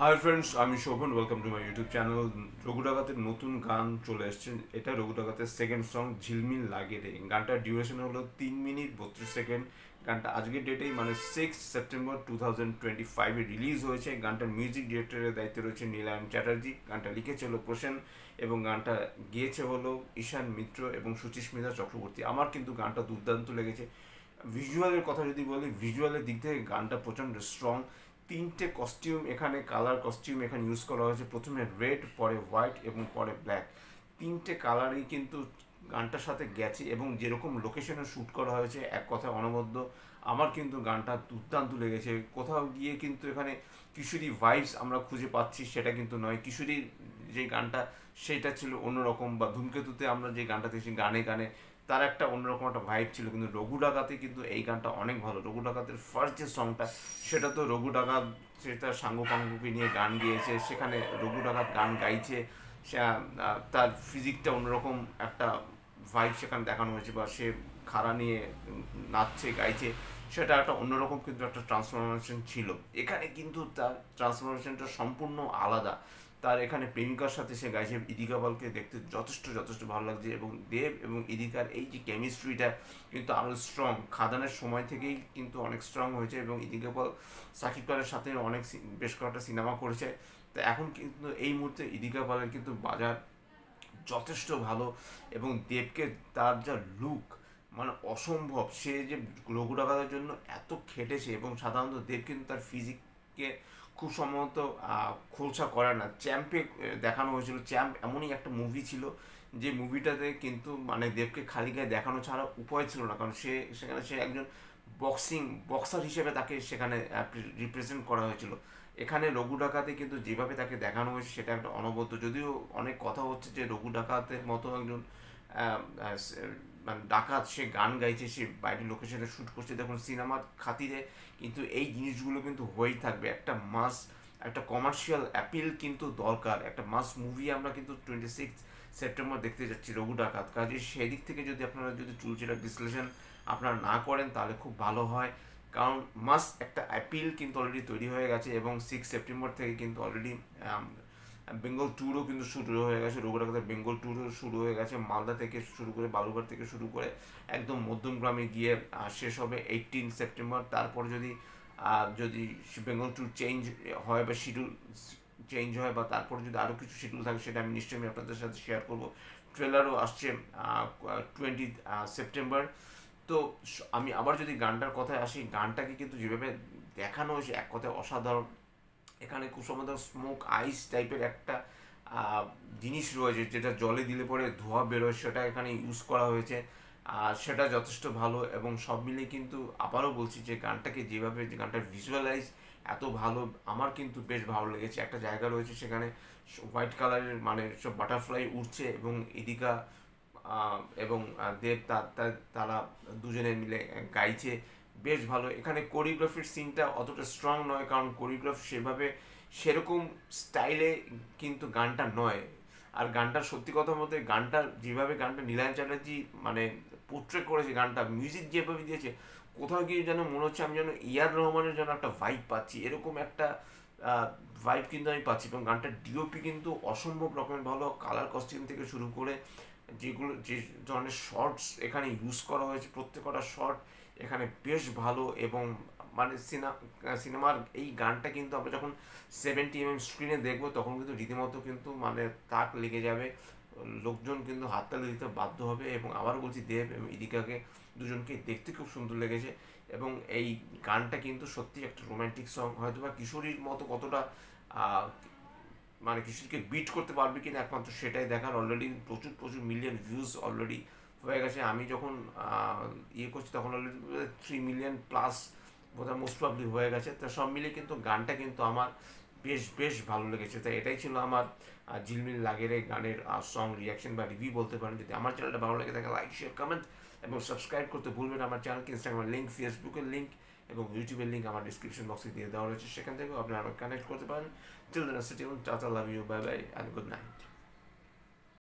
High friends, আমি Shovan. Welcome to my YouTube channel. Raghu ডাকাতের নতুন গান চলে এসছে। এটা রঘু ডাকাতের সেকেন্ড সং, ঝিলমিল লাগে রে। গানটার ডিউরেশন হলো 3 মিনিট 32 সেকেন্ড। গানটা আজকের ডেটেই মানে 6 সেপ্টেম্বর 2025-এ রিলিজ হয়েছে। গানটার মিউজিক ডিরেক্টরের দায়িত্বে রয়েছে নীলায়ন চ্যাটার্জি। গানটা লিখেছে হলো প্রসেন এবং গানটা গেয়েছে হলো ঈশান মিত্র এবং সুচিস্মিতা চক্রবর্তী। আমার কিন্তু গানটা দুর্দান্ত লেগেছে। ভিজুয়ালের কথা যদি বলি, ভিজুয়ালের দিক থেকে গানটা প্রচণ্ড স্ট্রং। তিনটে কস্টিউম এখানে, কালার কস্টিউম এখানে ইউজ করা হয়েছে। প্রথমে রেড, পরে হোয়াইট এবং পরে ব্ল্যাক। তিনটে কালারই কিন্তু গানটার সাথে গেছে এবং যেরকম লোকেশনে শ্যুট করা হয়েছে, এক কথায় অনবদ্য। আমার কিন্তু গানটা দুর্দান্ত লেগেছে। কোথাও গিয়ে কিন্তু এখানে কিশোরী ভাইবস আমরা খুঁজে পাচ্ছি সেটা কিন্তু নয়। কিশোরীর যে গানটা সেটা ছিল অন্যরকম, বা ধূমকেতুতে আমরা যে গানটা দেখছি গানে গানে তার একটা অন্যরকম একটা ভাইব ছিল। কিন্তু রঘু ডাকাতে কিন্তু এই গানটা অনেক ভালো। রঘু ডাকাতের ফার্স্ট যে সংটা, সেটা তো রঘু ডাকাত সে তার সাঙ্গ পাঙ্গকে নিয়ে গান গেয়েছে। সেখানে রঘু ডাকাত গান গাইছে, সে তার ফিজিকটা অন্যরকম একটা ভাইব সেখানে দেখানো হয়েছে, বা সে খাড়া নিয়ে নাচছে গাইছে, সেটা একটা অন্যরকম কিন্তু একটা ট্রান্সফরমেশন ছিল। এখানে কিন্তু তার ট্রান্সফরমেশনটা সম্পূর্ণ আলাদা। তার এখানে প্রেমিকার সাথে সে গাইছে। ইদিকা পালকে দেখতে যথেষ্ট যথেষ্ট ভালো লাগছে, এবং দেব এবং ইদিকার এই যে কেমিস্ট্রিটা কিন্তু আরও স্ট্রং। খাদানের সময় থেকেই কিন্তু অনেক স্ট্রং হয়েছে, এবং ইদিকা পাল সাকিব খানের সাথে অনেক বেশ কয়েকটা সিনেমা করেছে। তো এখন কিন্তু এই মুহূর্তে ইদিকা পালের কিন্তু বাজার যথেষ্ট ভালো। এবং দেবকে তার যা লুক, মানে অসম্ভব। সে যে রঘু ডাকাতের জন্য এত খেটেছে, এবং সাধারণত দেব কিন্তু তার ফিজিককে খুব সম্ভবত খোলসা করে না। চ্যাম্পে দেখানো হয়েছিল। চ্যাম্প এমনই একটা মুভি ছিল যে মুভিটাতে কিন্তু মানে দেবকে খালি গায়ে দেখানো ছাড়া উপায় ছিল না, কারণ সেখানে সে একজন বক্সার হিসেবে তাকে সেখানে রিপ্রেজেন্ট করা হয়েছিল। এখানে রঘু ডাকাতে কিন্তু যেভাবে তাকে দেখানো হয়েছে সেটা একটা অনবদ্য। যদিও অনেক কথা হচ্ছে যে রঘু ডাকাতের মতো একজন মানে ডাকাত, সে গান গাইছে, সে বাইরের লোকেশনে শ্যুট করছে। দেখুন, সিনেমার খাতিরে কিন্তু এই জিনিসগুলো কিন্তু হয়েই থাকবে। একটা কমার্শিয়াল অ্যাপিল কিন্তু দরকার। একটা মাস মুভি আমরা কিন্তু 26 সেপ্টেম্বর দেখতে যাচ্ছি, রঘু ডাকাত। কাজে সেদিক থেকে যদি আপনারা যদি চুলচেরা বিশ্লেষণ আপনারা না করেন তাহলে খুব ভালো হয়। কারণ একটা অ্যাপিল কিন্তু অলরেডি তৈরি হয়ে গেছে, এবং 6 সেপ্টেম্বর থেকে কিন্তু অলরেডি বেঙ্গল ট্যুরও কিন্তু শুরু হয়ে গেছে। রঘু ডাকাতের বেঙ্গল ট্যুরও শুরু হয়ে গেছে। মালদা থেকে শুরু করে, বালুরঘাট থেকে শুরু করে একদম মধ্যমগ্রামে গিয়ে শেষ হবে 18 সেপ্টেম্বর। তারপর যদি যদি বেঙ্গল ট্যুর চেঞ্জ হয় বা শিডিউল চেঞ্জ হয়, বা তারপর যদি আরও কিছু শিডিউল থাকে, সেটা আমি নিশ্চয়ই আমি আপনাদের সাথে শেয়ার করবো। ট্রেলারও আসছে 20 সেপ্টেম্বর। তো আমি আবার যদি গানটার কথায় আসি, গানটাকে কিন্তু যেভাবে দেখানো হয়েছে এক কথায় অসাধারণ। এখানে খুব সম্ভবত স্মোক আইস টাইপের একটা জিনিস রয়েছে, যেটা জলে দিলে পরে ধোঁয়া বেরোয়, সেটা এখানে ইউজ করা হয়েছে। আর সেটা যথেষ্ট ভালো। এবং সব মিলিয়ে কিন্তু আবারও বলছি যে গানটাকে যেভাবে, যে গানটার ভিজুয়ালাইজ এত ভালো, আমার কিন্তু বেশ ভালো লেগেছে। একটা জায়গা রয়েছে সেখানে হোয়াইট কালারের মানে সব বাটারফ্লাই উঠছে, এবং এদিকা এবং দেব তারা দুজনে মিলে গাইছে, বেশ ভালো। এখানে কোরিওগ্রাফির সিনটা অতটা স্ট্রং নয়, কারণ কোরিওগ্রাফ সেরকম স্টাইলে কিন্তু গানটা নয়। আর গানটার সত্যি কথা বলতে, গানটা নীলায়ন চ্যাটার্জি মানে পোর্ট্রে করেছে, গানটা মিউজিক যেভাবে দিয়েছে, কোথাও গিয়ে যেন মনে হচ্ছে আমি যেন ইয়ার রহমানের যেন একটা ভাইব পাচ্ছি, এরকম একটা ভাইব কিন্তু আমি পাচ্ছি। এবং গানটার ডিওপি কিন্তু অসম্ভব রকমের ভালো। কালার কস্টিউম থেকে শুরু করে যে ধরনের শর্টস এখানে ইউজ করা হয়েছে, প্রত্যেকটা শর্ট এখানে বেশ ভালো। এবং মানে সিনেমার এই গানটা কিন্তু আমরা যখন 70 mm স্ক্রিনে দেখবো, তখন কিন্তু রীতিমতো কিন্তু মানে তাক লেগে যাবে। লোকজন কিন্তু হাততালি দিতে বাধ্য হবে। এবং আবারও বলছি, দেব এবং ইদিকাকে দুজনকে দেখতে খুব সুন্দর লেগেছে। এবং এই গানটা কিন্তু সত্যি একটা রোম্যান্টিক সং। হয়তো বা কিশোরীর মতো কতটা মানে কিশোরীকে বিট করতে পারবে কিনা একমাত্র সেটাই দেখার। অলরেডি প্রচুর প্রচুর মিলিয়ন ভিউজ অলরেডি হয়ে গেছে। আমি যখন করছি তখন অলরেডি 3 মিলিয়ন প্লাস বোধহয় মোস্ট প্রবলি হয়ে গেছে। তো সব মিলিয়ে কিন্তু গানটা কিন্তু আমার বেশ বেশ ভালো লেগেছে। তাই এটাই ছিল আমার ঝিলমিল লাগের এই গানের সং রিয়াকশন বা রিভিউ বলতে পারেন। যদি আমার চ্যানেলটা ভালো লাগে থাকে লাইক, শেয়ার, কমেন্ট এবং সাবস্ক্রাইব করতে ভুলবেন। আমার চ্যানেলকে ইনস্টাগ্রামের লিঙ্ক, ফেসবুকের লিঙ্ক এবং ইউটিউবের লিঙ্ক আমার ডিসক্রিপশন বক্সে দিয়ে দেওয়া রয়েছে, সেখান থেকেও আপনারা কানেক্ট করতে পারেন। Till then, stay tuned, tata, love you, bye bye and good night.